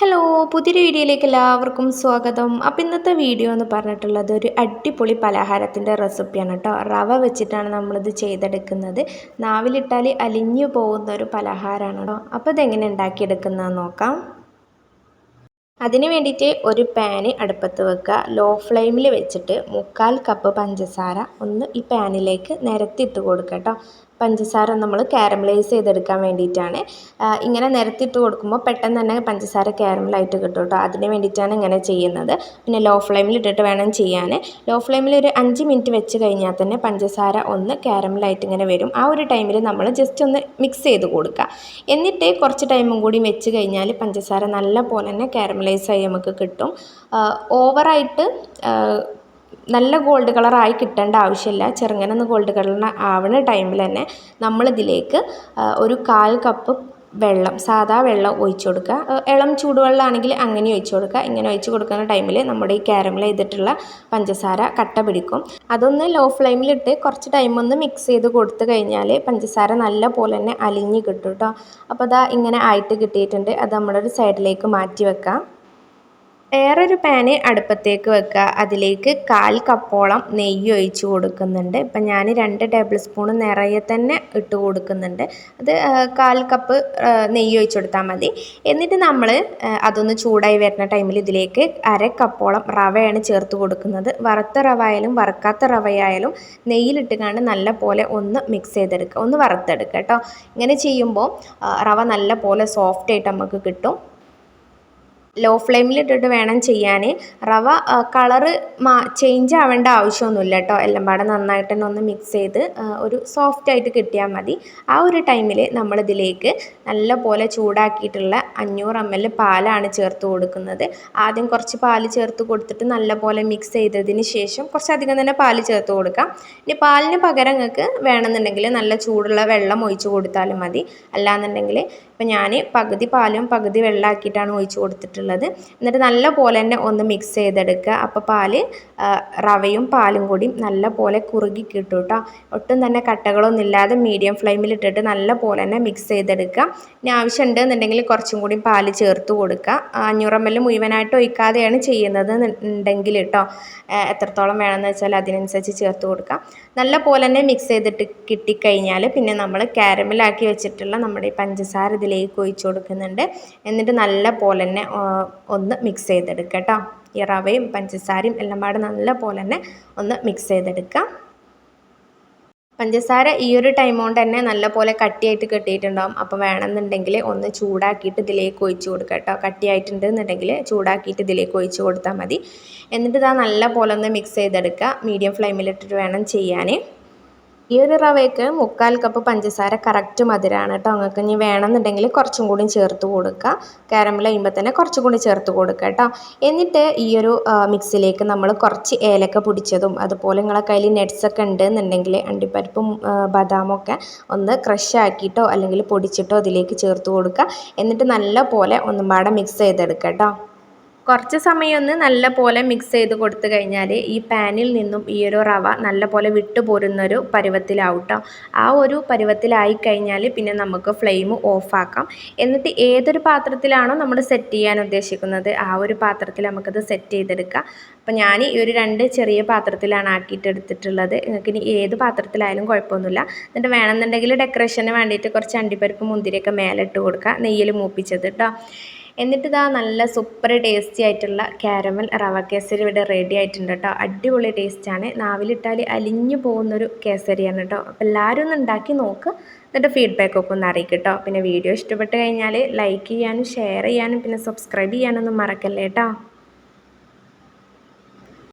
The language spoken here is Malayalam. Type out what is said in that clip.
ഹലോ പുതിയൊരു വീഡിയോയിലേക്ക് എല്ലാവർക്കും സ്വാഗതം. അപ്പോൾ ഇന്നത്തെ വീഡിയോ എന്ന് പറഞ്ഞിട്ടുള്ളത് ഒരു അടിപൊളി പലഹാരത്തിൻ്റെ റെസിപ്പിയാണ് കേട്ടോ. റവ വെച്ചിട്ടാണ് നമ്മളിത് ചെയ്തെടുക്കുന്നത്. നാവിലിട്ടാൽ അലിഞ്ഞു പോകുന്ന ഒരു പലഹാരമാണ് കേട്ടോ. അപ്പോൾ ഇതെങ്ങനെ ഉണ്ടാക്കിയെടുക്കുന്നതെന്ന് നോക്കാം. അതിന് വേണ്ടിയിട്ട് ഒരു പാന് അടുപ്പത്ത് വെക്കുക. ലോ ഫ്ലെയിമിൽ വെച്ചിട്ട് 1/4 കപ്പ് പഞ്ചസാര ഈ പാനിലേക്ക് നിരത്തിയിട്ട് കൊടുക്കുക കേട്ടോ. പഞ്ചസാര നമ്മൾ കാരമലൈസ് ചെയ്തെടുക്കാൻ വേണ്ടിയിട്ടാണ്. ഇങ്ങനെ നിരത്തിയിട്ട് കൊടുക്കുമ്പോൾ പെട്ടെന്ന് തന്നെ പഞ്ചസാര കാരമലായിട്ട് കിട്ടും കേട്ടോ. അതിന് വേണ്ടിയിട്ടാണ് ഇങ്ങനെ ചെയ്യുന്നത്. പിന്നെ ലോ ഫ്ലെയിമിൽ ഇട്ടിട്ട് വേണം ചെയ്യാൻ. ലോ ഫ്ലെയിമിൽ ഒരു 5 മിനിറ്റ് വെച്ച് കഴിഞ്ഞാൽ തന്നെ പഞ്ചസാര കാരമലായിട്ട് ഇങ്ങനെ വരും. ആ ഒരു ടൈമിൽ നമ്മൾ ജസ്റ്റ് ഒന്ന് മിക്സ് ചെയ്ത് കൊടുക്കുക. എന്നിട്ട് കുറച്ച് ടൈമും കൂടി വെച്ച് കഴിഞ്ഞാൽ പഞ്ചസാര നല്ല പോലെ തന്നെ കാരമലൈസ് ആയി നമുക്ക് കിട്ടും. ഓവറായിട്ട് നല്ല ഗോൾഡ് കളറായി കിട്ടേണ്ട ആവശ്യമില്ല. ചെറുങ്ങനെ ഒന്ന് ഗോൾഡ് കളറിന് ആവുന്ന ടൈമിൽ തന്നെ നമ്മളിതിലേക്ക് ഒരു 1/4 കപ്പ് വെള്ളം, സാധാ വെള്ളം ഒഴിച്ചു കൊടുക്കുക. ഇളം ചൂടുവെള്ളമാണെങ്കിൽ അങ്ങനെ ഒഴിച്ചു കൊടുക്കുക. ഇങ്ങനെ ഒഴിച്ച് കൊടുക്കുന്ന ടൈമിൽ നമ്മുടെ ഈ കാരമൽ ചെയ്തിട്ടുള്ള പഞ്ചസാര കട്ട പിടിക്കും. അതൊന്ന് ലോ ഫ്ലെയിമിലിട്ട് കുറച്ച് ടൈമൊന്ന് മിക്സ് ചെയ്ത് കൊടുത്തു കഴിഞ്ഞാൽ പഞ്ചസാര നല്ല പോലെ തന്നെ അലിഞ്ഞ് കിട്ടും കേട്ടോ. അപ്പോൾ അതാ ഇങ്ങനെ ആയിട്ട് കിട്ടിയിട്ടുണ്ട്. അത് നമ്മുടെ ഒരു സൈഡിലേക്ക് മാറ്റി വെക്കാം. വേറൊരു പാന് അടുപ്പത്തേക്ക് വെക്കുക. അതിലേക്ക് 1/4 കപ്പോളം നെയ്യ് ഒഴിച്ച് കൊടുക്കുന്നുണ്ട്. ഇപ്പം ഞാൻ 2 ടേബിൾ സ്പൂൺ നിറയെ തന്നെ ഇട്ട് കൊടുക്കുന്നുണ്ട്. അത് 1/4 കപ്പ് നെയ്യ് ഒഴിച്ച് കൊടുത്താൽ മതി. എന്നിട്ട് നമ്മൾ അതൊന്ന് ചൂടായി വരുന്ന ടൈമിൽ ഇതിലേക്ക് 1/2 കപ്പോളം റവയാണ് ചേർത്ത് കൊടുക്കുന്നത്. വറുത്ത റവ ആയാലും വറുക്കാത്ത റവയായാലും നെയ്യിലിട്ടുകൊണ്ട് നല്ല പോലെ ഒന്ന് മിക്സ് ചെയ്തെടുക്കുക, ഒന്ന് വറുത്തെടുക്കുക കേട്ടോ. ഇങ്ങനെ ചെയ്യുമ്പോൾ റവ നല്ല പോലെ സോഫ്റ്റായിട്ട് നമുക്ക് കിട്ടും. ലോ ഫ്ലെയിമിലിട്ടിട്ട് വേണം ചെയ്യാൻ. റവ കളറ് ചേഞ്ച് ആവേണ്ട ആവശ്യമൊന്നുമില്ല കേട്ടോ. എല്ലാം പാടെ നന്നായിട്ട് തന്നെ ഒന്ന് മിക്സ് ചെയ്ത് ഒരു സോഫ്റ്റായിട്ട് കിട്ടിയാൽ മതി. ആ ഒരു ടൈമിൽ നമ്മളിതിലേക്ക് നല്ല പോലെ ചൂടാക്കിയിട്ടുള്ള 500 ml പാലാണ് ചേർത്ത് കൊടുക്കുന്നത്. ആദ്യം കുറച്ച് പാല് ചേർത്ത് കൊടുത്തിട്ട് നല്ല പോലെ മിക്സ് ചെയ്തതിന് ശേഷം കുറച്ചധികം തന്നെ പാല് ചേർത്ത് കൊടുക്കാം. ഇനി പാലിന് പകരം നിങ്ങൾക്ക് വേണമെന്നുണ്ടെങ്കിൽ നല്ല ചൂടുള്ള വെള്ളം ഒഴിച്ച് കൊടുത്താലും മതി. അല്ലാന്നുണ്ടെങ്കിൽ ഇപ്പം ഞാൻ പകുതി പാലും പകുതി വെള്ളമാക്കിയിട്ടാണ് ഒഴിച്ച് കൊടുത്തിട്ടുള്ളത്. എന്നിട്ട് നല്ല പോലെ തന്നെ ഒന്ന് മിക്സ് ചെയ്തെടുക്കുക. അപ്പോൾ റവയും പാലും കൂടി നല്ല പോലെ കുറുകി കിട്ടും കേട്ടോ. ഒട്ടും തന്നെ കട്ടകളൊന്നും ഇല്ലാതെ മീഡിയം ഫ്ലെയിമിലിട്ടിട്ട് നല്ല പോലെ തന്നെ മിക്സ് ചെയ്തെടുക്കുക. ഇനി ആവശ്യമുണ്ട് എന്നുണ്ടെങ്കിൽ കുറച്ചും കൂടി പാല് ചേർത്ത് കൊടുക്കുക. 500 ml മുഴുവനായിട്ട് ഒഴിക്കാതെയാണ് ചെയ്യുന്നത് ഉണ്ടെങ്കിൽ കേട്ടോ. എത്രത്തോളം വേണമെന്ന് വെച്ചാൽ അതിനനുസരിച്ച് ചേർത്ത് കൊടുക്കുക. നല്ല പോലെ തന്നെ മിക്സ് ചെയ്തിട്ട് കിട്ടിക്കഴിഞ്ഞാൽ പിന്നെ നമ്മൾ കാരമലാക്കി വെച്ചിട്ടുള്ള നമ്മുടെ ഈ പഞ്ചസാര ഇതിലേക്ക് ഒഴിച്ച് കൊടുക്കുന്നുണ്ട്. എന്നിട്ട് നല്ല പോലെ തന്നെ ഒന്ന് മിക്സ് ചെയ്തെടുക്കുക കേട്ടോ. ഈ റവയും പഞ്ചസാരയും എല്ലാം പാടെ നല്ല പോലെ തന്നെ ഒന്ന് മിക്സ് ചെയ്തെടുക്കുക. പഞ്ചസാര ഈ ഒരു ടൈം കൊണ്ട് തന്നെ നല്ല പോലെ കട്ടിയായിട്ട് കിട്ടിയിട്ടുണ്ടാകും. അപ്പോൾ വേണമെന്നുണ്ടെങ്കിൽ ഒന്ന് ചൂടാക്കിയിട്ട് ഇതിലേക്ക് ഒഴിച്ച് കൊടുക്കുക കേട്ടോ. കട്ടിയായിട്ടുണ്ട് എന്നുണ്ടെങ്കിൽ ചൂടാക്കിയിട്ട് ഇതിലേക്ക് ഒഴിച്ച് കൊടുത്താൽ മതി. എന്നിട്ട് ഇതാ നല്ല പോലെ ഒന്ന് മിക്സ് ചെയ്തെടുക്കുക. മീഡിയം ഫ്ലെയിമിലിട്ടിട്ട് വേണം ചെയ്യാൻ. ഈ ഒരു റവയ്ക്ക് 1/4 കപ്പ് പഞ്ചസാര കറക്റ്റ് മധുരമാണ് കേട്ടോ. നിങ്ങൾക്ക് ഇനി വേണമെന്നുണ്ടെങ്കിൽ കുറച്ചും കൂടി ചേർത്ത് കൊടുക്കുക. കാരമൽ ചെയ്യുമ്പോൾ തന്നെ കുറച്ചും കൂടി ചേർത്ത് കൊടുക്കുക കേട്ടോ. എന്നിട്ട് ഈ ഒരു മിക്സിലേക്ക് നമ്മൾ കുറച്ച് ഏലക്ക പൊടിച്ചതും അതുപോലെ നിങ്ങളെ കയ്യിൽ നട്ട്സൊക്കെ ഉണ്ട് എന്നുണ്ടെങ്കിൽ അണ്ടിപ്പരിപ്പും ബദാമൊക്കെ ഒന്ന് ക്രഷ് ആക്കിയിട്ടോ അല്ലെങ്കിൽ പൊടിച്ചിട്ടോ അതിലേക്ക് ചേർത്ത് കൊടുക്കുക. എന്നിട്ട് നല്ല പോലെ ഒന്നും പാടെ മിക്സ് ചെയ്തെടുക്കുക കേട്ടോ. കുറച്ച് സമയം ഒന്ന് നല്ല പോലെ മിക്സ് ചെയ്ത് കൊടുത്തു കഴിഞ്ഞാൽ ഈ പാനിൽ നിന്നും ഈ ഒരു റവ നല്ല പോലെ വിട്ടു പോരുന്നൊരു പരുവത്തിലാവും കേട്ടോ. ആ ഒരു പരുവത്തിലായി കഴിഞ്ഞാൽ പിന്നെ നമുക്ക് ഫ്ലെയിം ഓഫാക്കാം. എന്നിട്ട് ഏതൊരു പാത്രത്തിലാണോ നമ്മൾ സെറ്റ് ചെയ്യാൻ ഉദ്ദേശിക്കുന്നത് ആ ഒരു പാത്രത്തിൽ നമുക്കത് സെറ്റ് ചെയ്തെടുക്കാം. അപ്പോൾ ഞാൻ ഈ ഒരു 2 ചെറിയ പാത്രത്തിലാണ് ആക്കിയിട്ട് എടുത്തിട്ടുള്ളത്. നിങ്ങൾക്ക് ഇനി ഏത് പാത്രത്തിലായാലും കുഴപ്പമൊന്നുമില്ല. എന്നിട്ട് വേണമെന്നുണ്ടെങ്കിൽ ഡെക്കറേഷന് വേണ്ടിയിട്ട് കുറച്ച് അണ്ടിപ്പരിപ്പ് മുന്തിരിയൊക്കെ മേലെ ഇട്ട് കൊടുക്കുക, നെയ്യിൽ മൂപ്പിച്ചത് കേട്ടോ. എന്നിട്ട് ഇതാ നല്ല സൂപ്പർ ടേസ്റ്റി ആയിട്ടുള്ള കാരമൽ റവ കേസരി ഇവിടെ റെഡി ആയിട്ടുണ്ട് കേട്ടോ. അടിപൊളി ടേസ്റ്റാണ്. നാവിലിട്ടാൽ അലിഞ്ഞു പോകുന്നൊരു കേസരിയാണ് കേട്ടോ. അപ്പോൾ എല്ലാവരും ഒന്ന് ഉണ്ടാക്കി നോക്കുക. എന്നിട്ട് ഫീഡ്ബാക്കൊക്കെ ഒന്ന് അറിയിക്കും കേട്ടോ. പിന്നെ വീഡിയോ ഇഷ്ടപ്പെട്ട് കഴിഞ്ഞാൽ ലൈക്ക് ചെയ്യാനും ഷെയർ ചെയ്യാനും പിന്നെ സബ്സ്ക്രൈബ് ചെയ്യാനൊന്നും മറക്കല്ലേ കേട്ടോ.